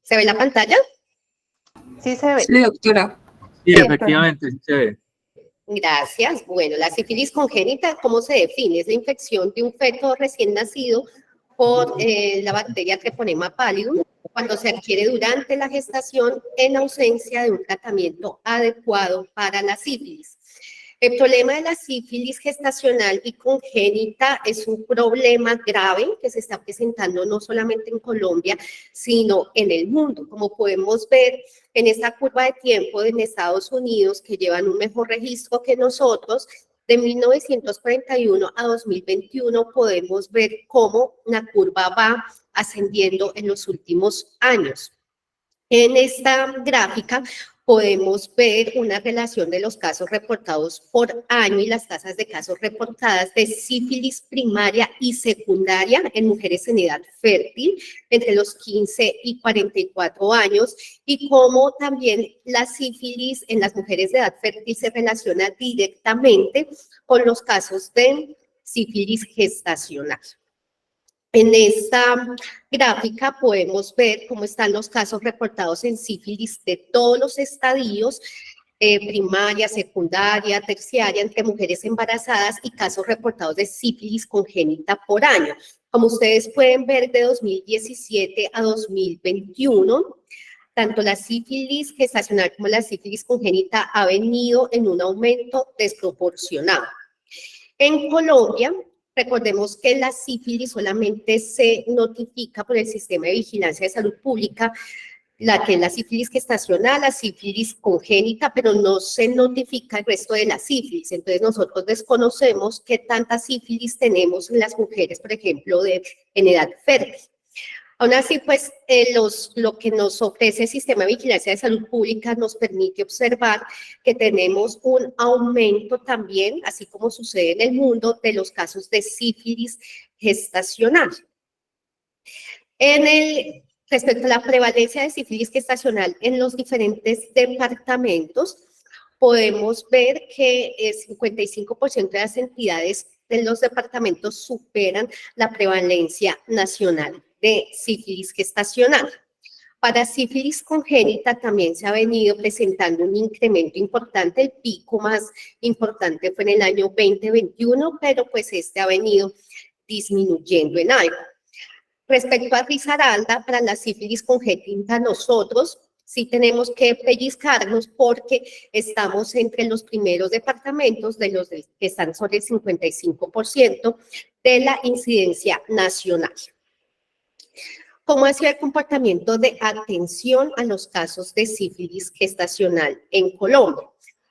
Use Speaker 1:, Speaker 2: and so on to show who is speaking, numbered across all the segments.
Speaker 1: ¿Se ve la pantalla?
Speaker 2: Sí se ve.
Speaker 3: Sí, doctora.
Speaker 4: Sí,
Speaker 2: Sí,
Speaker 4: efectivamente, sí se ve.
Speaker 1: Gracias. Bueno, la sífilis congénita, ¿cómo se define? Es la infección de un feto recién nacido por la bacteria Treponema pallidum cuando se adquiere durante la gestación en ausencia de un tratamiento adecuado para la sífilis. El problema de la sífilis gestacional y congénita es un problema grave que se está presentando no solamente en Colombia, sino en el mundo. Como podemos ver en esta curva de tiempo en Estados Unidos, que llevan un mejor registro que nosotros, de 1941 a 2021 podemos ver cómo la curva va ascendiendo en los últimos años. En esta gráfica podemos ver una relación de los casos reportados por año y las tasas de casos reportadas de sífilis primaria y secundaria en mujeres en edad fértil entre los 15 y 44 años y cómo también la sífilis en las mujeres de edad fértil se relaciona directamente con los casos de sífilis gestacional. En esta gráfica podemos ver cómo están los casos reportados en sífilis de todos los estadios, primaria, secundaria, terciaria, entre mujeres embarazadas y casos reportados de sífilis congénita por año. Como ustedes pueden ver, de 2017 a 2021, tanto la sífilis gestacional como la sífilis congénita ha venido en un aumento desproporcionado. En Colombia, recordemos que la sífilis solamente se notifica por el Sistema de Vigilancia de Salud Pública, la que es la sífilis gestacional, la sífilis congénita, pero no se notifica el resto de la sífilis. Entonces, nosotros desconocemos qué tanta sífilis tenemos en las mujeres, por ejemplo, en edad fértil. Aún así, pues, lo que nos ofrece el Sistema de Vigilancia de Salud Pública nos permite observar que tenemos un aumento también, así como sucede en el mundo, de los casos de sífilis gestacional. Respecto a la prevalencia de sífilis gestacional en los diferentes departamentos, podemos ver que el 55% de las entidades de los departamentos superan la prevalencia nacional de sífilis gestacional. Para sífilis congénita también se ha venido presentando un incremento importante, el pico más importante fue en el año 2021, pero pues este ha venido disminuyendo en algo. Respecto a Risaralda, para la sífilis congénita nosotros sí tenemos que pellizcarnos porque estamos entre los primeros departamentos de los que están sobre el 55% de la incidencia nacional. ¿Cómo ha sido el comportamiento de atención a los casos de sífilis gestacional en Colombia?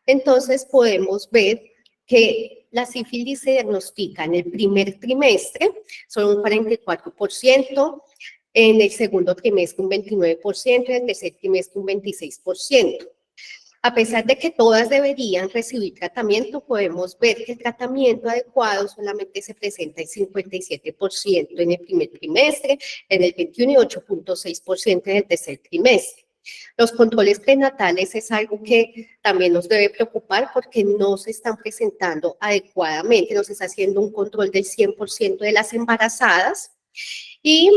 Speaker 1: Entonces podemos ver que la sífilis se diagnostica en el primer trimestre, son un 44%, en el segundo trimestre un 29%, en el tercer trimestre un 26%. A pesar de que todas deberían recibir tratamiento, podemos ver que el tratamiento adecuado solamente se presenta en 57% en el primer trimestre, en el 21 y 8.6% en el tercer trimestre. Los controles prenatales es algo que también nos debe preocupar porque no se están presentando adecuadamente, no se está haciendo un control del 100% de las embarazadas y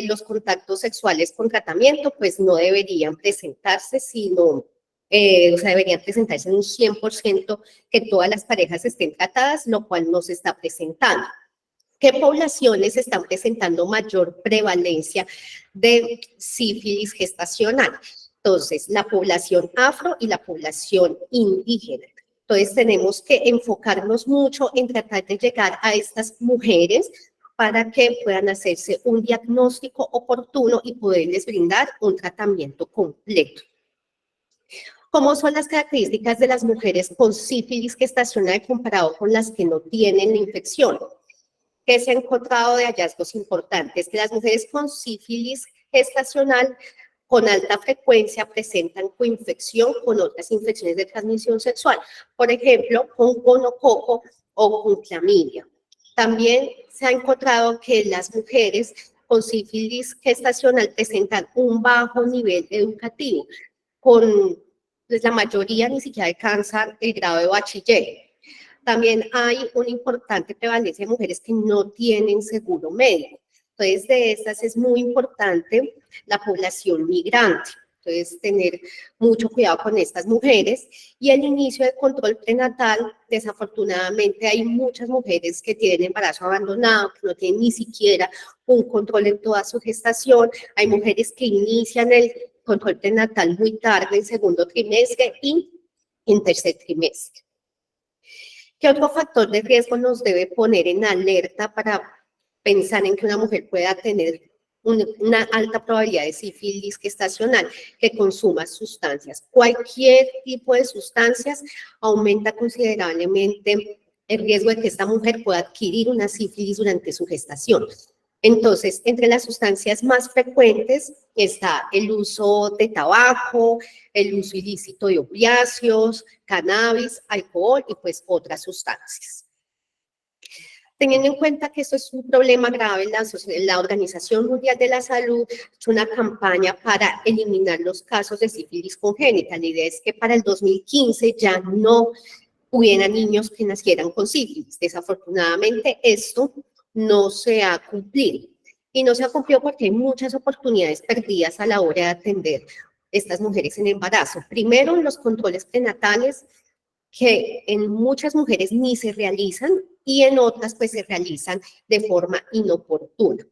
Speaker 1: los contactos sexuales con tratamiento pues no deberían presentarse, sino deberían presentarse en un 100% que todas las parejas estén tratadas, lo cual no se está presentando. ¿Qué poblaciones están presentando mayor prevalencia de sífilis gestacional? Entonces, la población afro y la población indígena. Entonces, tenemos que enfocarnos mucho en tratar de llegar a estas mujeres para que puedan hacerse un diagnóstico oportuno y poderles brindar un tratamiento completo. ¿Cómo son las características de las mujeres con sífilis gestacional comparado con las que no tienen la infección? ¿Qué se ha encontrado de hallazgos importantes? Que las mujeres con sífilis gestacional con alta frecuencia presentan coinfección con otras infecciones de transmisión sexual, por ejemplo, con gonococo o con clamidia. También se ha encontrado que las mujeres con sífilis gestacional presentan un bajo nivel educativo, con pues, la mayoría ni siquiera alcanzan el grado de bachiller. También hay una importante prevalencia de mujeres que no tienen seguro médico. Entonces, de estas es muy importante la población migrante. Entonces, tener mucho cuidado con estas mujeres. Y el inicio del control prenatal, desafortunadamente hay muchas mujeres que tienen embarazo abandonado, que no tienen ni siquiera un control en toda su gestación. Hay mujeres que inician el control prenatal muy tarde, en segundo trimestre y en tercer trimestre. ¿Qué otro factor de riesgo nos debe poner en alerta para pensar en que una mujer pueda tener una alta probabilidad de sífilis gestacional? Que consuma sustancias. Cualquier tipo de sustancias aumenta considerablemente el riesgo de que esta mujer pueda adquirir una sífilis durante su gestación. Entonces, entre las sustancias más frecuentes está el uso de tabaco, el uso ilícito de opiáceos, cannabis, alcohol y pues otras sustancias. Teniendo en cuenta que esto es un problema grave, la Organización Mundial de la Salud ha hecho una campaña para eliminar los casos de sífilis congénita. La idea es que para el 2015 ya no hubiera niños que nacieran con sífilis. Desafortunadamente, esto no se ha cumplido. Y no se ha cumplido porque hay muchas oportunidades perdidas a la hora de atender estas mujeres en embarazo. Primero, los controles prenatales, que en muchas mujeres ni se realizan y en otras pues se realizan de forma inoportuna.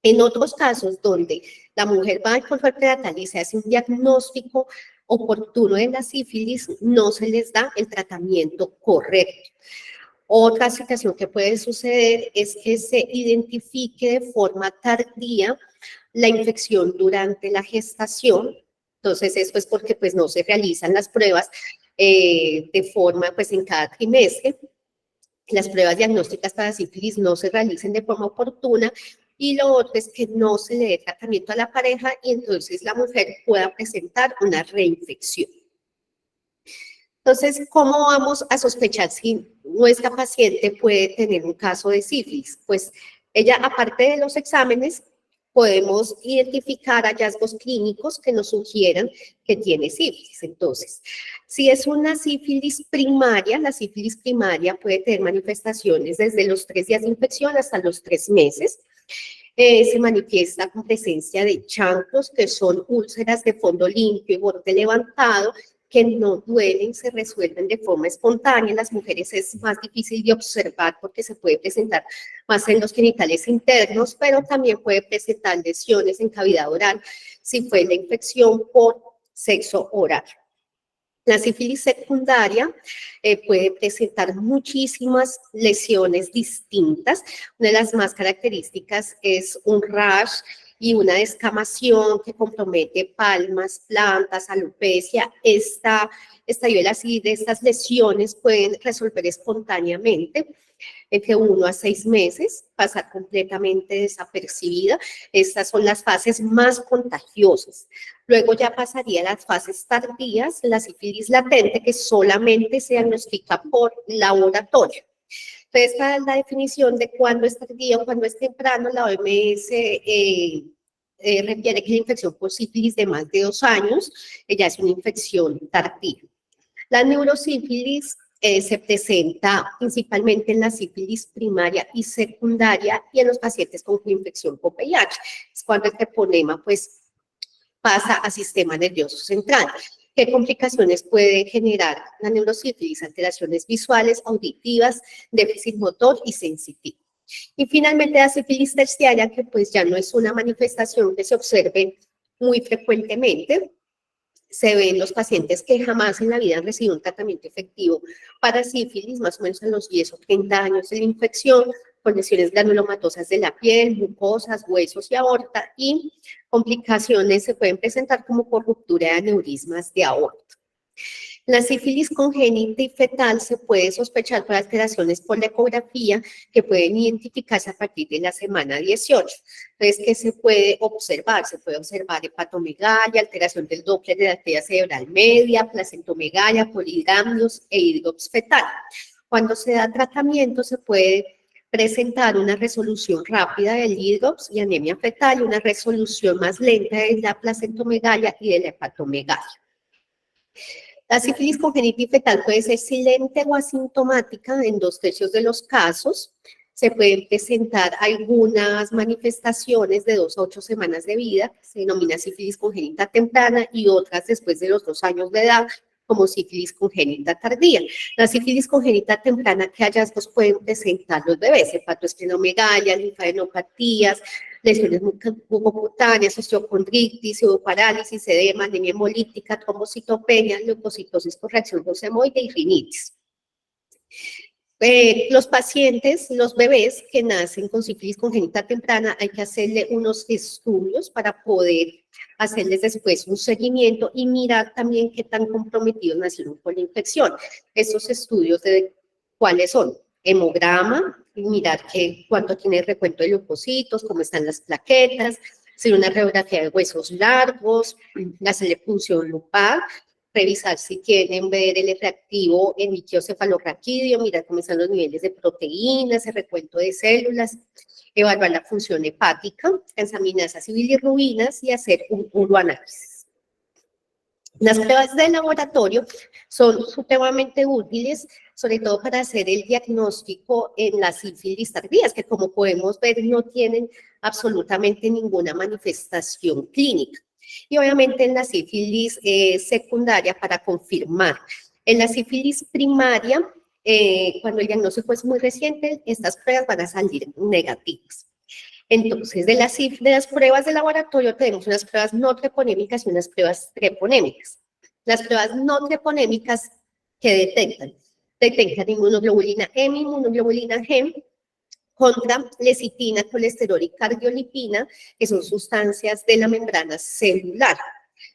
Speaker 1: En otros casos donde la mujer va al control prenatal y se hace un diagnóstico oportuno de la sífilis, no se les da el tratamiento correcto. Otra situación que puede suceder es que se identifique de forma tardía la infección durante la gestación. Entonces, esto es porque pues, no se realizan las pruebas de forma, pues en cada trimestre. Las pruebas diagnósticas para sífilis no se realicen de forma oportuna. Y lo otro es que no se le dé tratamiento a la pareja y entonces la mujer pueda presentar una reinfección. Entonces, ¿cómo vamos a sospechar si nuestra paciente puede tener un caso de sífilis? Pues ella, aparte de los exámenes, podemos identificar hallazgos clínicos que nos sugieran que tiene sífilis. Entonces, si es una sífilis primaria, la sífilis primaria puede tener manifestaciones desde los 3 días de infección hasta los 3 meses. Se manifiesta con presencia de chancros, que son úlceras de fondo limpio y borde levantado, que no duelen, se resuelven de forma espontánea. En las mujeres es más difícil de observar porque se puede presentar más en los genitales internos, pero también puede presentar lesiones en cavidad oral si fue la infección por sexo oral. La sífilis secundaria puede presentar muchísimas lesiones distintas. Una de las más características es un rash y una descamación que compromete palmas, plantas, alopecia. Estadio de estas lesiones pueden resolver espontáneamente entre 1 a 6 meses, pasar completamente desapercibida. Estas son las fases más contagiosas. Luego ya pasaría a las fases tardías, la sífilis latente, que solamente se diagnostica por laboratorio. Entonces, para la definición de cuándo es tardío o cuándo es temprano, la OMS refiere que la infección por sífilis de más de 2 años ya es una infección tardía. La neurosífilis se presenta principalmente en la sífilis primaria y secundaria y en los pacientes con infección por VIH. Es cuando el treponema pues pasa al sistema nervioso central. ¿Qué complicaciones puede generar la neurosífilis? Alteraciones visuales, auditivas, déficit motor y sensitivo. Y finalmente la sífilis terciaria, que pues ya no es una manifestación que se observe muy frecuentemente. Se ven los pacientes que jamás en la vida han recibido un tratamiento efectivo para sífilis, más o menos a los 10 o 30 años de la infección, con lesiones granulomatosas de la piel, mucosas, huesos y aorta, y complicaciones se pueden presentar como por ruptura de aneurismas de aorta. La sífilis congénita y fetal se puede sospechar por alteraciones por la ecografía que pueden identificarse a partir de la semana 18. Entonces, ¿qué se puede observar? Se puede observar hepatomegalia, alteración del Doppler de la arteria cerebral media, placentomegalia, polidramnios e hidrops fetal. Cuando se da tratamiento, se puede presentar una resolución rápida del hidrops y anemia fetal y una resolución más lenta de la placentomegalia y de la hepatomegalia. La sífilis congénita y fetal puede ser silente o asintomática en 2/3 de los casos. se pueden presentar algunas manifestaciones de 2 a 8 semanas de vida, que se denomina sífilis congénita temprana, y otras después de los 2 años de edad, como sífilis congénita tardía. La sífilis congénita temprana, ¿qué hallazgos pueden presentar los bebés? Hepatoesplenomegalia, linfadenopatías, lesiones mucocutáneas, osteocondritis, pseudoparálisis, edema, anemia hemolítica, trombocitopenia, leucocitosis por reacción semoide y rinitis. Los pacientes, los bebés que nacen con sífilis congénita temprana, hay que hacerle unos estudios para poder hacerles después un seguimiento y mirar también qué tan comprometidos nacieron con la infección. Esos estudios de cuáles son: hemograma, mirar cuánto tiene el recuento de leucocitos, cómo están las plaquetas, hacer una radiografía de huesos largos, hacerle punción lupar, revisar si tienen BRL reactivo en líquido cefalorraquídeo, mirar cómo están los niveles de proteínas, el recuento de células, evaluar la función hepática, transaminasas y bilirrubinas y hacer un uroanálisis. Las pruebas de laboratorio son supremamente útiles, sobre todo para hacer el diagnóstico en las sífilis tardías, que como podemos ver no tienen absolutamente ninguna manifestación clínica. Y obviamente en la sífilis secundaria para confirmar. En la sífilis primaria, cuando el diagnóstico es muy reciente, estas pruebas van a salir negativas. Entonces, de las pruebas de laboratorio tenemos unas pruebas no treponémicas y unas pruebas treponémicas. Las pruebas no treponémicas, ¿qué detectan? Detectan inmunoglobulina M, inmunoglobulina G, contra lecitina, colesterol y cardiolipina, que son sustancias de la membrana celular.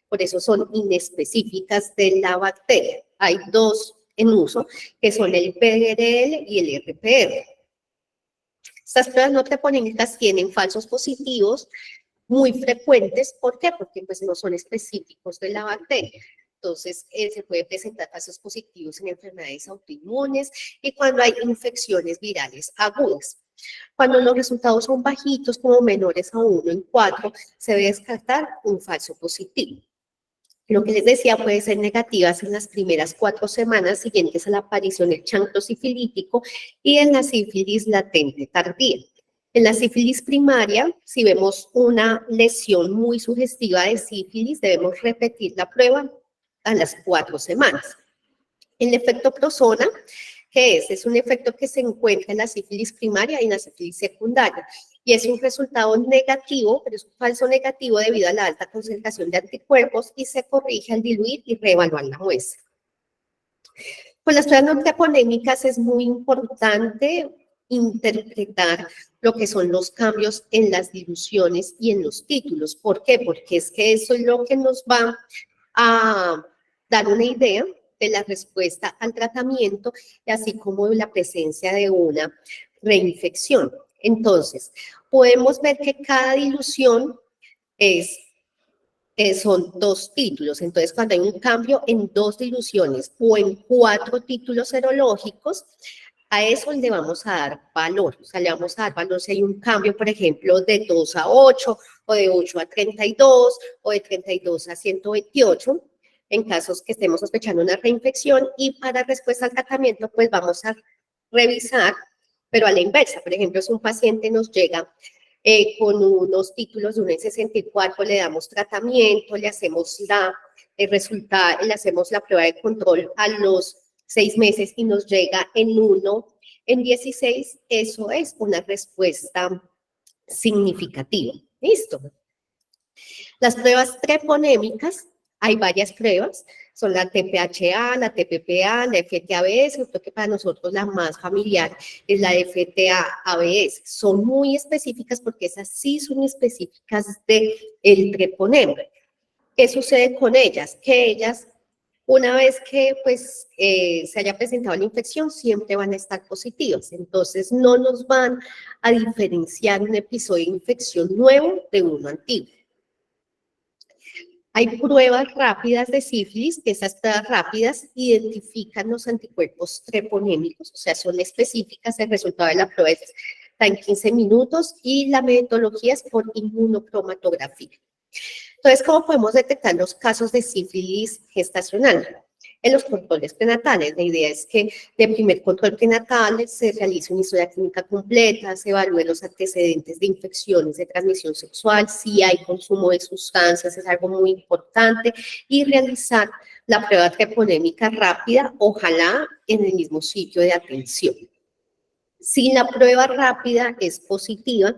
Speaker 1: Por eso son inespecíficas de la bacteria. Hay 2 en uso, que son el PRL y el RPR. Estas pruebas no treponémicas tienen falsos positivos muy frecuentes. ¿Por qué? Porque pues, no son específicos de la bacteria. Entonces, se puede presentar falsos positivos en enfermedades autoinmunes y cuando hay infecciones virales agudas. Cuando los resultados son bajitos, como menores a 1 en 4, se debe descartar un falso positivo. Lo que les decía puede ser negativas en las primeras 4 semanas siguientes a la aparición del chancro sifilítico y en la sífilis latente tardía. En la sífilis primaria, si vemos una lesión muy sugestiva de sífilis, debemos repetir la prueba a las 4 semanas. El efecto Prosona, ¿qué es? Es un efecto que se encuentra en la sífilis primaria y en la sífilis secundaria. Y es un resultado negativo, pero es un falso negativo debido a la alta concentración de anticuerpos y se corrige al diluir y reevaluar la muestra. Con las pruebas no treponémicas es muy importante interpretar lo que son los cambios en las diluciones y en los títulos. ¿Por qué? Porque es que eso es lo que nos va a dar una idea de la respuesta al tratamiento, así como de la presencia de una reinfección. Entonces, podemos ver que cada dilución son 2 títulos. Entonces, cuando hay un cambio en 2 diluciones o en 4 títulos serológicos, a eso le vamos a dar valor. O sea, le vamos a dar valor si hay un cambio, por ejemplo, de 2 a 8, o de 8 a 32, o de 32 a 128, en casos que estemos sospechando una reinfección, y para respuesta al tratamiento, pues vamos a revisar, pero a la inversa. Por ejemplo, si un paciente nos llega con unos títulos de un E64, le damos tratamiento, le hacemos le hacemos la prueba de control a los 6 meses y nos llega en 1 en 16, eso es una respuesta significativa. ¿Listo? Las pruebas treponémicas, hay varias pruebas, son la TPHA, la TPPA, la FTA-ABS, creo que para nosotros la más familiar es la FTA-ABS. Son muy específicas porque esas sí son específicas del treponema. ¿Qué sucede con ellas? Que ellas, una vez que pues, se haya presentado la infección, siempre van a estar positivas. Entonces, no nos van a diferenciar un episodio de infección nuevo de uno antiguo. Hay pruebas rápidas de sífilis, que esas pruebas rápidas identifican los anticuerpos treponémicos, o sea, son específicas, el resultado de la prueba está en 15 minutos y la metodología es por inmunocromatografía. Entonces, ¿cómo podemos detectar los casos de sífilis gestacional? en los controles prenatales. La idea es que de primer control prenatal se realice una historia clínica completa, se evalúen los antecedentes de infecciones de transmisión sexual, si hay consumo de sustancias, es algo muy importante, y realizar la prueba treponémica rápida, ojalá en el mismo sitio de atención. Si la prueba rápida es positiva,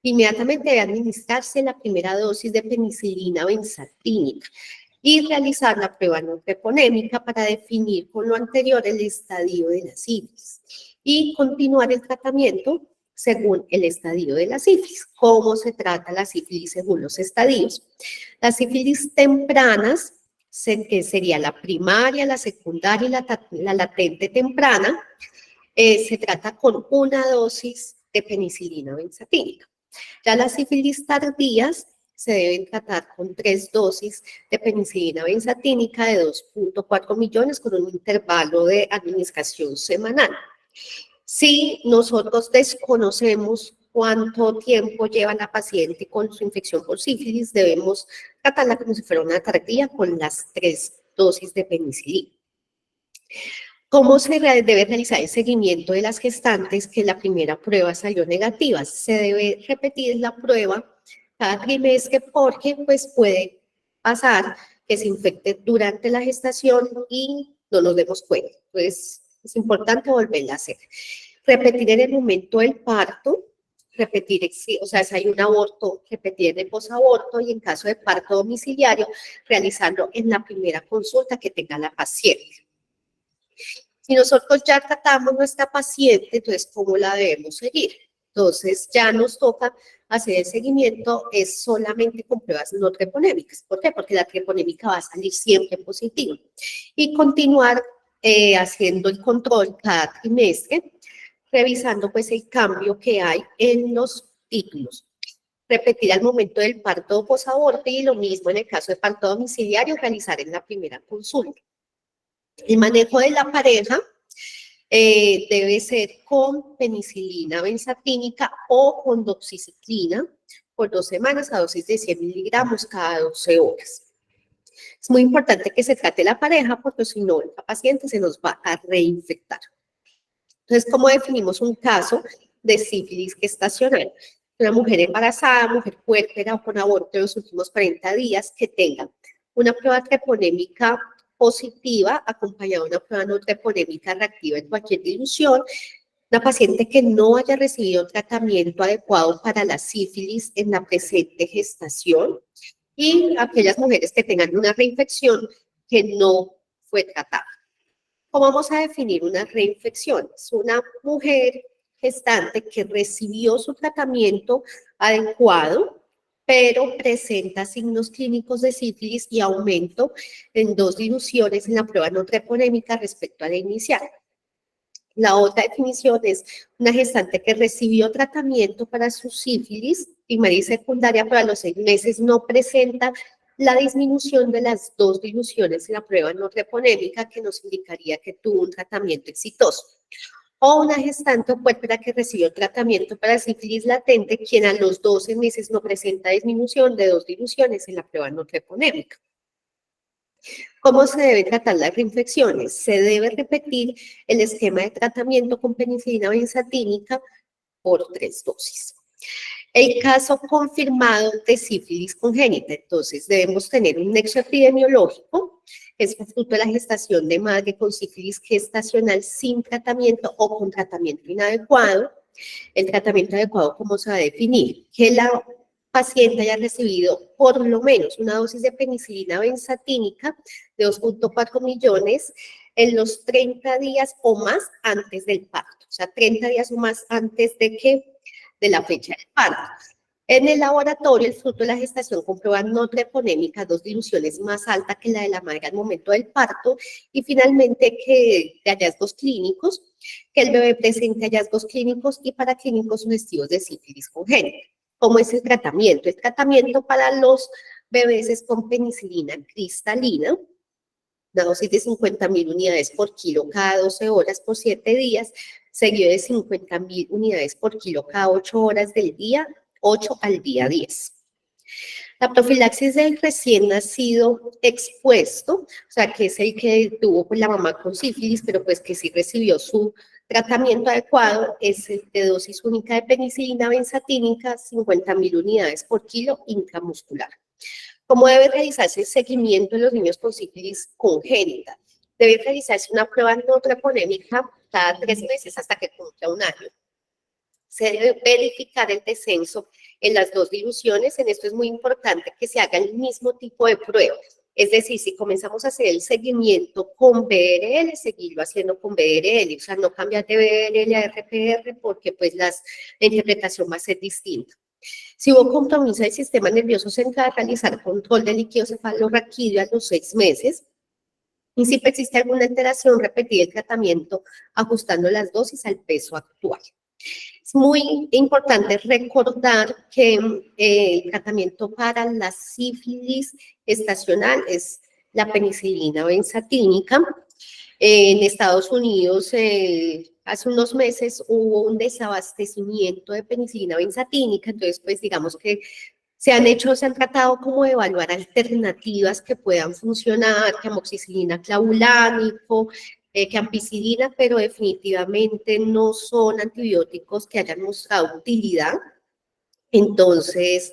Speaker 1: inmediatamente debe administrarse la primera dosis de penicilina benzatínica y realizar la prueba no treponémica para definir con lo anterior el estadio de la sífilis y continuar el tratamiento según el estadio de la sífilis. ¿Cómo se trata la sífilis según los estadios? Las sífilis tempranas, que sería la primaria, la secundaria y la latente temprana, se trata con una dosis de penicilina benzatínica. Ya las sífilis tardías se deben tratar con 3 dosis de penicilina benzatínica de 2.4 millones con un intervalo de administración semanal. Si nosotros desconocemos cuánto tiempo lleva la paciente con su infección por sífilis, debemos tratarla como si fuera una tardía con las 3 dosis de penicilina. ¿Cómo se debe realizar el seguimiento de las gestantes que la primera prueba salió negativa? Se debe repetir la prueba cada trimestre porque pues, puede pasar que se infecte durante la gestación y no nos demos cuenta. Entonces, es importante volverla a hacer. Repetir en el momento del parto, repetir, o sea, si hay un aborto, repetir en el posaborto y en caso de parto domiciliario, realizarlo en la primera consulta que tenga la paciente. Si nosotros ya tratamos nuestra paciente, entonces, ¿cómo la debemos seguir? Entonces, ya nos toca hacer el seguimiento, es solamente con pruebas no treponémicas. ¿Por qué? Porque la treponémica va a salir siempre positiva. Y continuar haciendo el control cada trimestre, revisando pues el cambio que hay en los títulos. Repetir al momento del parto o posaborto y lo mismo en el caso de parto domiciliario, realizar en la primera consulta. El manejo de la pareja debe ser con penicilina benzatínica o con doxiciclina por 2 semanas a dosis de 100 miligramos cada 12 horas. Es muy importante que se trate la pareja porque si no, la paciente se nos va a reinfectar. Entonces, ¿cómo definimos un caso de sífilis gestacional? Una mujer embarazada, mujer puérpera o con aborto en los últimos 40 días que tenga una prueba treponémica positiva acompañada de una prueba no treponémica reactiva en cualquier dilución, una paciente que no haya recibido tratamiento adecuado para la sífilis en la presente gestación y aquellas mujeres que tengan una reinfección que no fue tratada. ¿Cómo vamos a definir una reinfección? Es una mujer gestante que recibió su tratamiento adecuado, pero presenta signos clínicos de sífilis y aumento en 2 diluciones en la prueba no treponémica respecto a la inicial. La otra definición es una gestante que recibió tratamiento para su sífilis primaria y secundaria, pero a los 6 meses no presenta la disminución de las 2 diluciones en la prueba no treponémica que nos indicaría que tuvo un tratamiento exitoso. O una gestante o puérpera que recibió tratamiento para sífilis latente, quien a los 12 meses no presenta disminución de 2 diluciones en la prueba no treponémica. ¿Cómo se debe tratar las reinfecciones? Se debe repetir el esquema de tratamiento con penicilina benzatínica por 3 dosis. El caso confirmado de sífilis congénita, entonces debemos tener un nexo epidemiológico, que es fruto de la gestación de madre con sífilis gestacional sin tratamiento o con tratamiento inadecuado. El tratamiento adecuado, ¿cómo se va a definir? Que la paciente haya recibido por lo menos una dosis de penicilina benzatínica de 2.4 millones en los 30 días o más antes del parto, o sea, 30 días o más antes de la fecha del parto. En el laboratorio, el fruto de la gestación comprueba no treponémica, 2 diluciones más alta que la de la madre al momento del parto, y finalmente que de hallazgos clínicos, que el bebé presente hallazgos clínicos y paraclínicos sugestivos de sífilis congénita. ¿Cómo es el tratamiento? El tratamiento para los bebés es con penicilina cristalina, una dosis de 50.000 unidades por kilo cada 12 horas por 7 días, seguido de 50.000 unidades por kilo cada 8 horas del día 8 al día 10. La profilaxis del recién nacido expuesto, o sea, que es el que tuvo pues, la mamá con sífilis, pero pues que sí recibió su tratamiento adecuado, es el de dosis única de penicilina benzatínica, 50.000 unidades por kilo intramuscular. ¿Cómo debe realizarse el seguimiento de los niños con sífilis congénita? Debe realizarse una prueba no treponémica cada 3 meses hasta que cumpla 1 año. Se debe verificar el descenso en las 2 diluciones. En esto es muy importante que se haga el mismo tipo de prueba. Es decir, si comenzamos a hacer el seguimiento con BRL, seguirlo haciendo con BRL, o sea, no cambiar de BRL a RPR porque pues la interpretación va a ser distinta. Si hubo compromiso del sistema nervioso central, realizar control de líquido cefalorraquídeo a los 6 meses. Y si existe alguna alteración, repetir el tratamiento ajustando las dosis al peso actual. Es muy importante recordar que el tratamiento para la sífilis estacional es la penicilina benzatínica. En Estados Unidos, hace unos meses hubo un desabastecimiento de penicilina benzatínica, entonces pues digamos que se han tratado como de evaluar alternativas que puedan funcionar, que amoxicilina clavulánico, que ampicilina, pero definitivamente no son antibióticos que hayan mostrado utilidad. Entonces,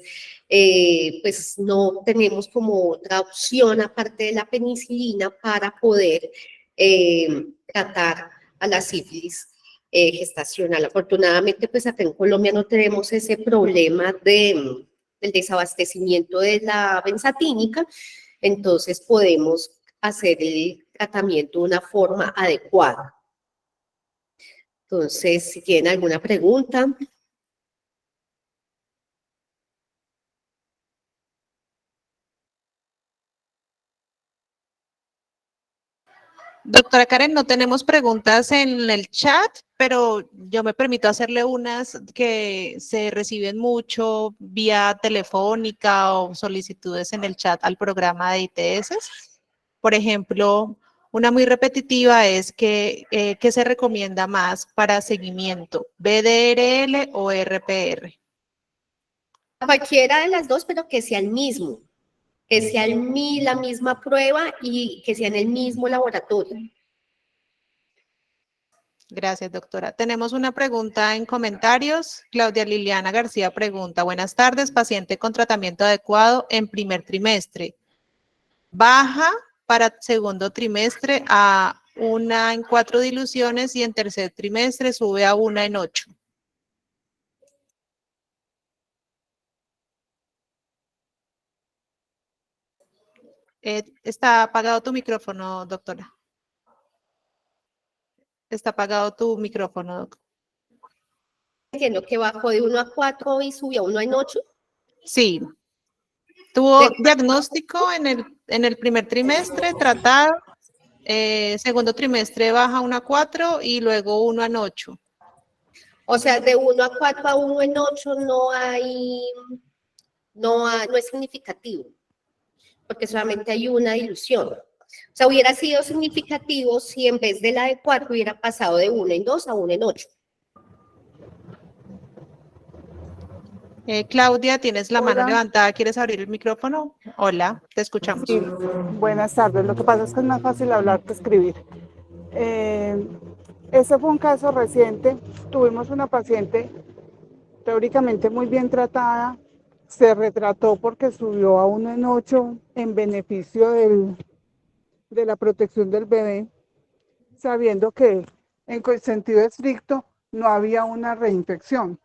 Speaker 1: pues no tenemos como otra opción aparte de la penicilina para poder tratar a la sífilis gestacional. Afortunadamente, pues acá en Colombia no tenemos ese problema del desabastecimiento de la benzatínica, entonces podemos hacer el tratamiento de una forma adecuada. Entonces, si tienen alguna pregunta.
Speaker 3: Doctora Karen, no tenemos preguntas en el chat, pero yo me permito hacerle unas que se reciben mucho vía telefónica o solicitudes en el chat al programa de ITS. Por ejemplo, una muy repetitiva es ¿qué se recomienda más para seguimiento? ¿BDRL o RPR?
Speaker 1: Cualquiera de las dos, pero que sea el mismo, que sea la misma prueba y que sea en el mismo laboratorio.
Speaker 3: Gracias, doctora. Tenemos una pregunta en comentarios. Claudia Liliana García pregunta, buenas tardes, paciente con tratamiento adecuado en primer trimestre. Baja para segundo trimestre a 1 en 4 diluciones y en tercer trimestre sube a 1 en 8. Está apagado tu micrófono, doctora. Está apagado tu micrófono, doctora.
Speaker 1: Entiendo que bajó de 1 a 4 y subió a 1 en 8.
Speaker 3: Sí. Tuvo diagnóstico en el primer trimestre, tratado. Segundo trimestre baja 1 a 4 y luego 1 en 8.
Speaker 1: O sea, de 1 a 4 a 1 en 8 no es significativo, porque solamente hay una dilución. O sea, hubiera sido significativo si en vez de la de 4 hubiera pasado de 1 en 2 a 1 en 8.
Speaker 3: Claudia, tienes la mano
Speaker 2: Hola.
Speaker 3: levantada, ¿quieres abrir el micrófono? Hola, te escuchamos.
Speaker 2: Sí, buenas tardes. Lo que pasa es que es más fácil hablar que escribir. Este fue un caso reciente. Tuvimos una paciente teóricamente muy bien tratada. Se retrató porque subió a 1 en 8 en beneficio de la protección del bebé, sabiendo que en sentido estricto no había una reinfección.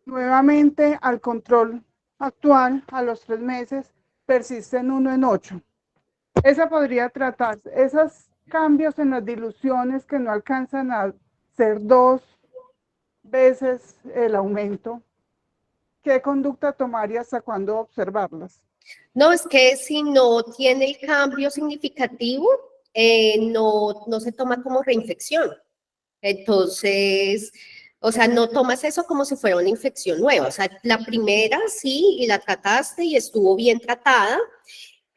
Speaker 2: Nuevamente, al control actual, a los 3 meses, persiste en 1 en 8. Esa podría tratarse, esos cambios en las diluciones que no alcanzan a ser 2 veces el aumento, ¿qué conducta tomar y hasta cuándo observarlas?
Speaker 1: No, es que si no tiene el cambio significativo, no se toma como reinfección. Entonces, o sea, no tomas eso como si fuera una infección nueva. O sea, la primera sí, y la trataste y estuvo bien tratada,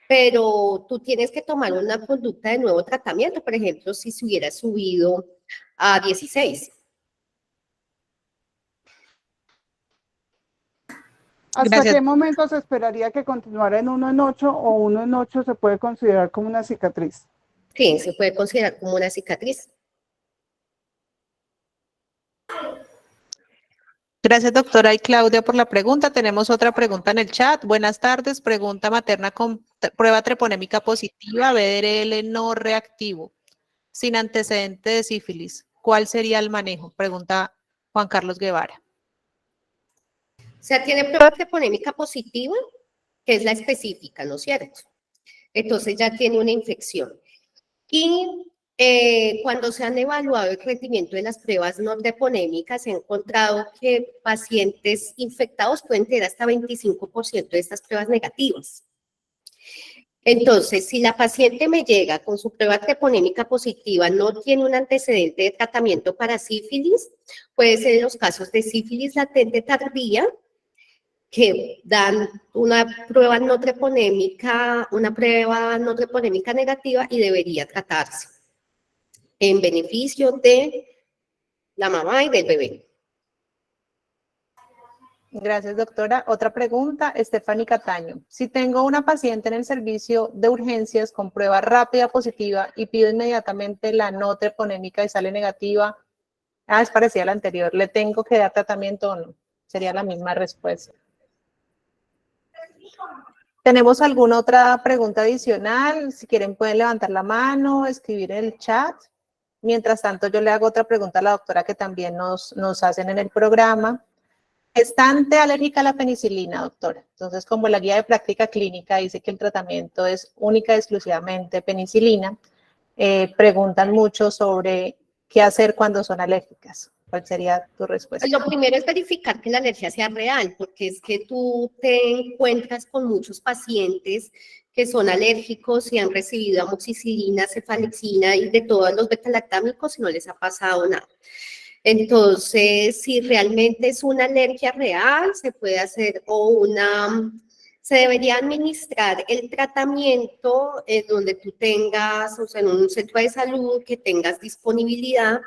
Speaker 1: pero tú tienes que tomar una conducta de nuevo tratamiento. Por ejemplo, si se hubiera subido a 16.
Speaker 2: ¿Hasta
Speaker 3: Gracias.
Speaker 2: qué momento se esperaría que continuara en 1 en 8 o 1 en 8 se puede considerar como una cicatriz?
Speaker 1: Sí, se puede considerar como una cicatriz.
Speaker 3: Gracias, doctora y Claudia, por la pregunta. Tenemos otra pregunta en el chat. Buenas tardes. Pregunta materna con prueba treponémica positiva, BDRL no reactivo, sin antecedente de sífilis. ¿Cuál sería el manejo? Pregunta Juan Carlos Guevara.
Speaker 1: O sea, tiene prueba treponémica positiva, que es la específica, ¿no es cierto? Entonces ya tiene una infección. Y cuando se han evaluado el rendimiento de las pruebas no treponémicas, se ha encontrado que pacientes infectados pueden tener hasta 25% de estas pruebas negativas. Entonces, si la paciente me llega con su prueba treponémica positiva, no tiene un antecedente de tratamiento para sífilis, puede ser en los casos de sífilis latente tardía, que dan una prueba no treponémica negativa y debería tratarse en beneficio de la mamá y del bebé.
Speaker 3: Gracias, doctora. Otra pregunta, Stephanie Cataño. Si tengo una paciente en el servicio de urgencias con prueba rápida positiva y pido inmediatamente la no treponémica y sale negativa, es parecida a la anterior, ¿le tengo que dar tratamiento o no? Sería la misma respuesta. ¿Tenemos alguna otra pregunta adicional? Si quieren pueden levantar la mano, escribir en el chat. Mientras tanto, yo le hago otra pregunta a la doctora que también nos hacen en el programa. Gestante alérgica a la penicilina, doctora. Entonces, como la guía de práctica clínica dice que el tratamiento es única y exclusivamente penicilina, preguntan mucho sobre qué hacer cuando son alérgicas. ¿Cuál sería tu respuesta?
Speaker 1: Lo primero es verificar que la alergia sea real, porque es que tú te encuentras con muchos pacientes que son alérgicos y han recibido amoxicilina, cefalexina y de todos los betalactámicos y no les ha pasado nada. Entonces, si realmente es una alergia real, se puede hacer se debería administrar el tratamiento en donde tú tengas, o sea, en un centro de salud que tengas disponibilidad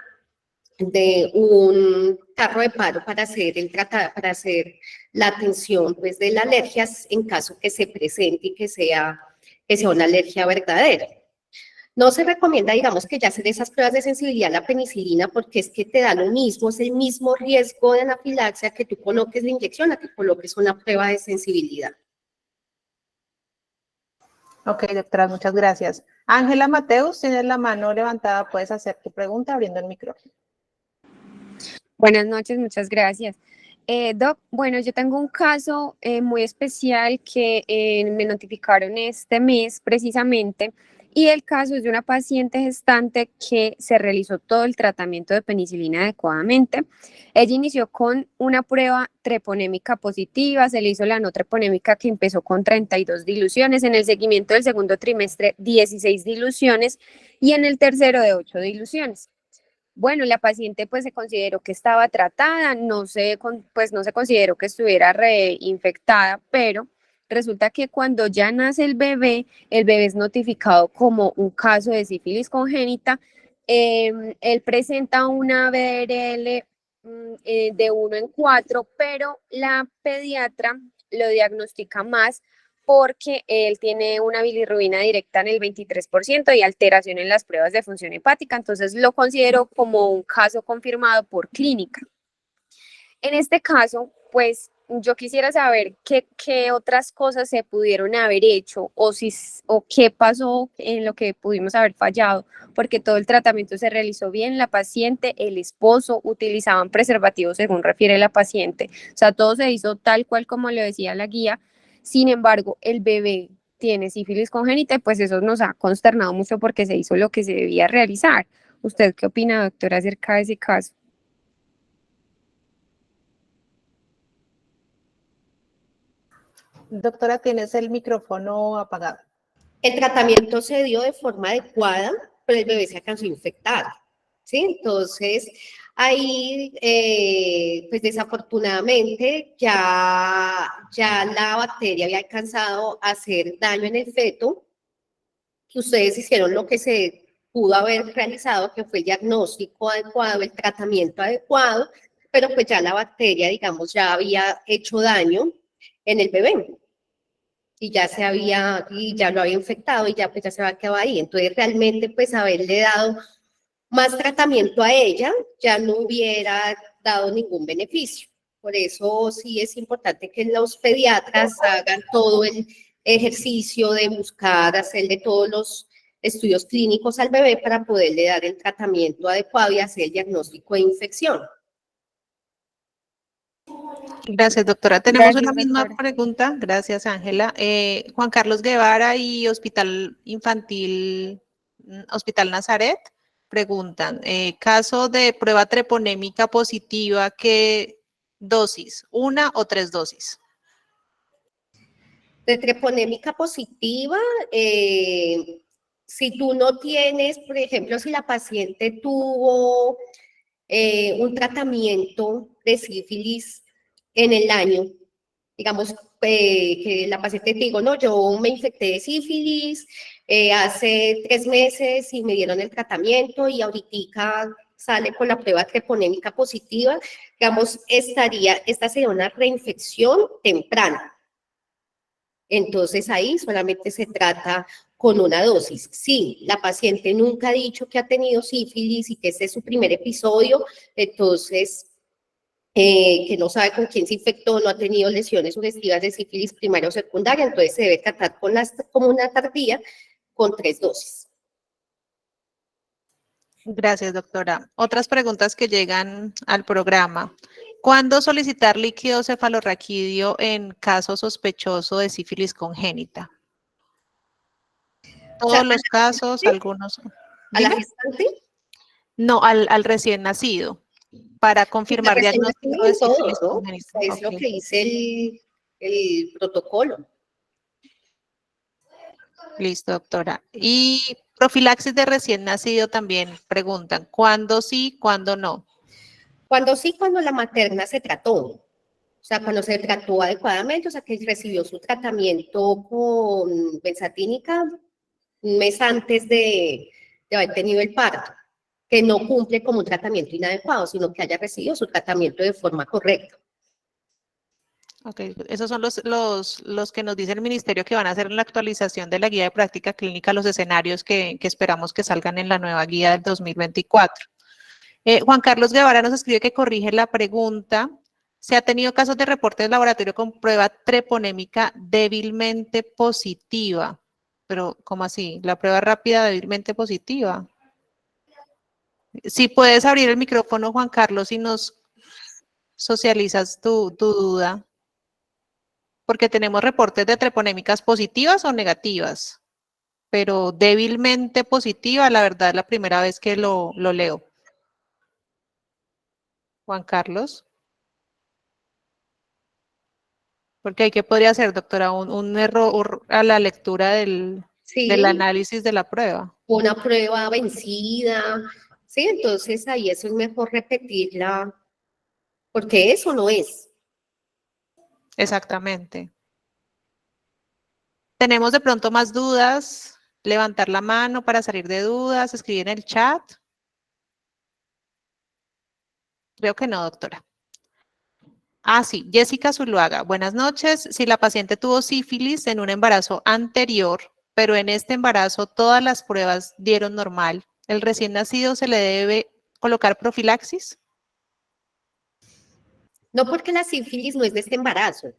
Speaker 1: de un carro de paro para hacer la atención pues, de la alergia en caso que se presente y que sea una alergia verdadera. No se recomienda, digamos, que ya hacer esas pruebas de sensibilidad a la penicilina porque es que te da lo mismo, es el mismo riesgo de anafilaxia que tú coloques la inyección a que coloques una prueba de sensibilidad.
Speaker 3: Ok, doctora, muchas gracias. Ángela Mateus, tienes la mano levantada, puedes hacer tu pregunta abriendo el micrófono.
Speaker 4: Buenas noches, muchas gracias. Doc, bueno, yo tengo un caso muy especial que me notificaron este mes precisamente, y el caso es de una paciente gestante que se realizó todo el tratamiento de penicilina adecuadamente. Ella inició con una prueba treponémica positiva, se le hizo la no treponémica que empezó con 32 diluciones, en el seguimiento del segundo trimestre 16 diluciones y en el tercero de 8 diluciones. Bueno, la paciente pues se consideró que estaba tratada, no se consideró que estuviera reinfectada, pero resulta que cuando ya nace el bebé es notificado como un caso de sífilis congénita. Él presenta una BRL de 1 en 4, pero la pediatra lo diagnostica más porque él tiene una bilirrubina directa en el 23% y alteración en las pruebas de función hepática, entonces lo considero como un caso confirmado por clínica. En este caso, pues yo quisiera saber qué otras cosas se pudieron haber hecho o qué pasó en lo que pudimos haber fallado, porque todo el tratamiento se realizó bien, la paciente, el esposo utilizaban preservativos según refiere la paciente, o sea, todo se hizo tal cual como le decía la guía. Sin embargo, el bebé tiene sífilis congénita y pues eso nos ha consternado mucho porque se hizo lo que se debía realizar. ¿Usted qué opina, doctora, acerca de ese caso?
Speaker 3: Doctora, tienes el micrófono apagado.
Speaker 1: El tratamiento se dio de forma adecuada, pero el bebé se alcanzó a infectar, ¿sí? Entonces, ahí, pues desafortunadamente, ya la bacteria había alcanzado a hacer daño en el feto, que ustedes hicieron lo que se pudo haber realizado, que fue el diagnóstico adecuado, el tratamiento adecuado, pero pues ya la bacteria, digamos, ya había hecho daño en el bebé. Y ya lo había infectado y ya pues ya se había quedado ahí. Entonces realmente pues haberle dado más tratamiento a ella ya no hubiera dado ningún beneficio. Por eso sí es importante que los pediatras hagan todo el ejercicio de buscar hacerle todos los estudios clínicos al bebé para poderle dar el tratamiento adecuado y hacer el diagnóstico de infección.
Speaker 3: Gracias, doctora. Tenemos una
Speaker 4: Gracias,
Speaker 3: misma
Speaker 4: doctora.
Speaker 3: pregunta. Gracias, Ángela. Juan Carlos Guevara y Hospital Infantil, Hospital Nazaret, preguntan, caso de prueba treponémica positiva, ¿qué dosis? ¿1 o 3 dosis?
Speaker 1: De treponémica positiva, si tú no tienes, por ejemplo, si la paciente tuvo un tratamiento de sífilis en el año, digamos, que la paciente te digo, no, yo me infecté de sífilis hace 3 meses y me dieron el tratamiento y ahorita sale con la prueba treponémica positiva, digamos, esta sería una reinfección temprana. Entonces ahí solamente se trata con una dosis. Si la paciente nunca ha dicho que ha tenido sífilis y que este es su primer episodio, entonces que no sabe con quién se infectó, no ha tenido lesiones sugestivas de sífilis primaria o secundaria, entonces se debe tratar como una tardía con 3 dosis.
Speaker 3: Gracias, doctora. Otras preguntas que llegan al programa. ¿Cuándo solicitar líquido cefalorraquídeo en caso sospechoso de sífilis congénita? Todos los casos, algunos.
Speaker 1: ¿A la
Speaker 3: Dime.
Speaker 1: gestante?
Speaker 3: No, al recién nacido, para confirmar
Speaker 1: Recién
Speaker 3: diagnóstico de
Speaker 1: todo,
Speaker 3: sífilis
Speaker 1: ¿no?
Speaker 3: congénita.
Speaker 1: Es lo
Speaker 3: Ok,
Speaker 1: que dice el protocolo.
Speaker 3: listo, doctora. Y profilaxis de recién nacido también preguntan, ¿cuándo sí, cuándo no?
Speaker 1: Cuando sí, cuando la materna se trató. O sea, cuando se trató adecuadamente, o sea, que recibió su tratamiento con benzatínica un mes antes de haber tenido el parto, que no cumple como un tratamiento inadecuado, sino que haya recibido su tratamiento de forma correcta.
Speaker 3: Ok, esos son los que nos dice el ministerio que van a hacer en la actualización de la guía de práctica clínica, los escenarios que esperamos que salgan en la nueva guía del 2024. Juan Carlos Guevara nos escribe que corrige la pregunta. ¿Se ha tenido casos de reporte de laboratorio con prueba treponémica débilmente positiva? Pero, ¿cómo así? ¿La prueba rápida débilmente positiva? Si puedes abrir el micrófono, Juan Carlos, y nos socializas tu duda. Porque tenemos reportes de treponémicas positivas o negativas, pero débilmente positiva, la verdad, es la primera vez que lo leo. Juan Carlos. Porque hay que podría ser, doctora, un error a la lectura del
Speaker 1: Sí,
Speaker 3: análisis de la prueba.
Speaker 1: una prueba vencida, sí, entonces ahí eso es mejor repetirla, porque eso no es.
Speaker 3: Exactamente. ¿Tenemos de pronto más dudas? Levantar la mano para salir de dudas, escribir en el chat. Creo que no, doctora. Ah, sí, Jessica Zuluaga. Buenas noches. Si la paciente tuvo sífilis en un embarazo anterior, pero en este embarazo todas las pruebas dieron normal, ¿el recién nacido se le debe colocar profilaxis?
Speaker 1: No porque la sífilis no es de este embarazo,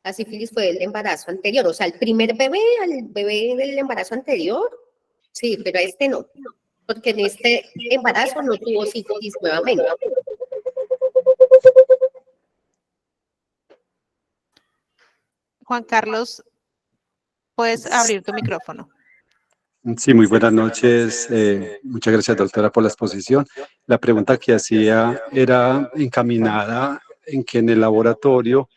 Speaker 1: la sífilis fue del embarazo anterior, o sea, el primer bebé, al bebé del embarazo anterior, sí, pero a este no, porque en este embarazo no tuvo sífilis nuevamente.
Speaker 3: Juan Carlos, puedes abrir tu micrófono.
Speaker 5: Sí, muy buenas noches. Muchas gracias, doctora, por la exposición. La pregunta que hacía era encaminada en que en el laboratorio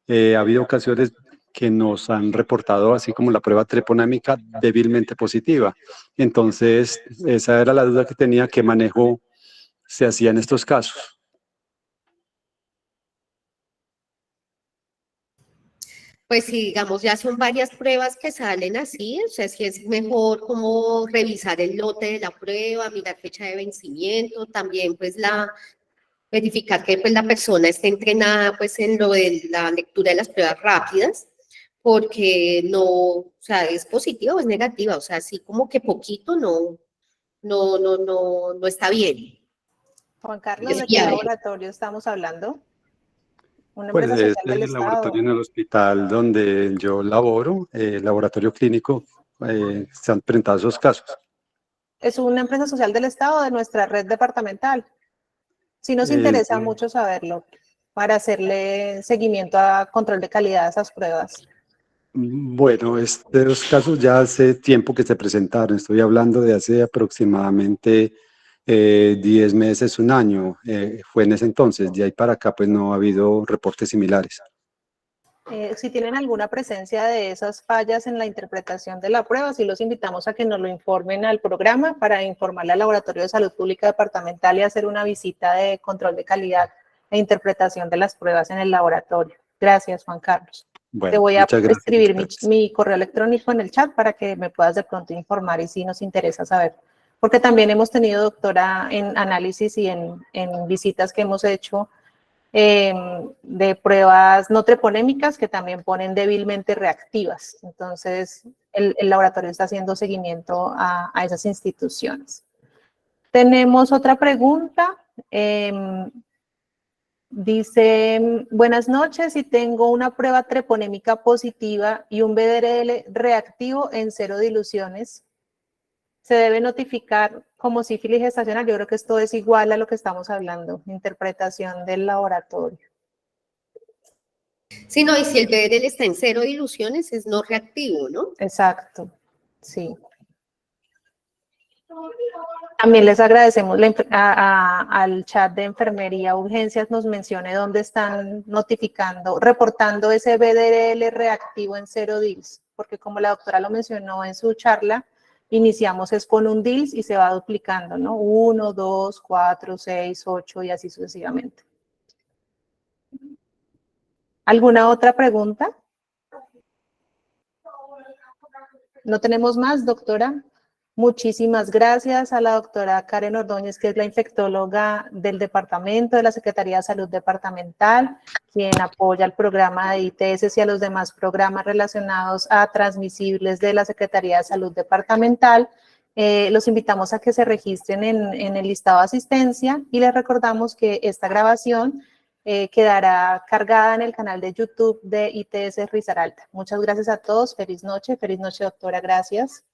Speaker 5: ha habido ocasiones que nos han reportado, así como la prueba treponémica, débilmente positiva. Entonces, esa era la duda que tenía, ¿qué manejo se hacía en estos casos?
Speaker 1: Pues sí, digamos, ya son varias pruebas que salen así, o sea, sí es mejor como revisar el lote de la prueba, mirar fecha de vencimiento, también pues verificar que pues, la persona esté entrenada pues, en lo de la lectura de las pruebas rápidas, porque no, o sea, es positiva o es negativa, o sea, así como que poquito no está bien.
Speaker 3: Juan Carlos,
Speaker 1: Es
Speaker 3: ¿de qué
Speaker 1: fiable.
Speaker 3: laboratorio estamos hablando? Una
Speaker 5: Pues
Speaker 3: empresa
Speaker 5: es
Speaker 3: social del
Speaker 5: el laboratorio
Speaker 3: Estado.
Speaker 5: en el hospital donde yo laboro, el laboratorio clínico, se han presentado esos casos.
Speaker 3: Es una empresa social del Estado de nuestra red departamental. Sí nos
Speaker 5: Eh,
Speaker 3: interesa mucho saberlo para hacerle seguimiento a control de calidad de esas pruebas.
Speaker 5: Bueno, estos casos ya hace tiempo que se presentaron, estoy hablando de hace aproximadamente 10 meses, un año, fue en ese entonces, de ahí para acá pues no ha habido reportes similares.
Speaker 3: Si tienen alguna presencia de esas fallas en la interpretación de la prueba, sí los invitamos a que nos lo informen al programa para informarle al Laboratorio de Salud Pública Departamental y hacer una visita de control de calidad e interpretación de las pruebas en el laboratorio. Gracias, Juan Carlos. Te
Speaker 5: Bueno,
Speaker 3: voy a
Speaker 5: muchas gracias.
Speaker 3: escribir mi correo electrónico en el chat para que me puedas de pronto informar y si nos interesa saber. Porque también hemos tenido, doctora, en análisis y en visitas que hemos hecho de pruebas no treponémicas que también ponen débilmente reactivas. Entonces, el laboratorio está haciendo seguimiento a esas instituciones. Tenemos otra pregunta. Dice, buenas noches, si tengo una prueba treponémica positiva y un BDRL reactivo en 0 diluciones, ¿se debe notificar como sífilis gestacional? Yo creo que esto es igual a lo que estamos hablando, interpretación del laboratorio.
Speaker 1: Sí, no, y si el BRL está en 0 diluciones, es no reactivo, ¿no?
Speaker 3: Exacto, sí. También les agradecemos al chat de enfermería urgencias nos mencione dónde están notificando, reportando ese BDRL reactivo en 0 DILs, porque como la doctora lo mencionó en su charla, iniciamos es con un DILs y se va duplicando, ¿no? 1, 2, 4, 6, 8 y así sucesivamente. ¿Alguna otra pregunta? ¿No tenemos más, doctora? Muchísimas gracias a la doctora Karen Ordóñez, que es la infectóloga del departamento de la Secretaría de Salud Departamental, quien apoya el programa de ITS y a los demás programas relacionados a transmisibles de la Secretaría de Salud Departamental. Los invitamos a que se registren en el listado de asistencia y les recordamos que esta grabación quedará cargada en el canal de YouTube de ITS Risaralda. Muchas gracias a todos. Feliz noche, doctora. Gracias.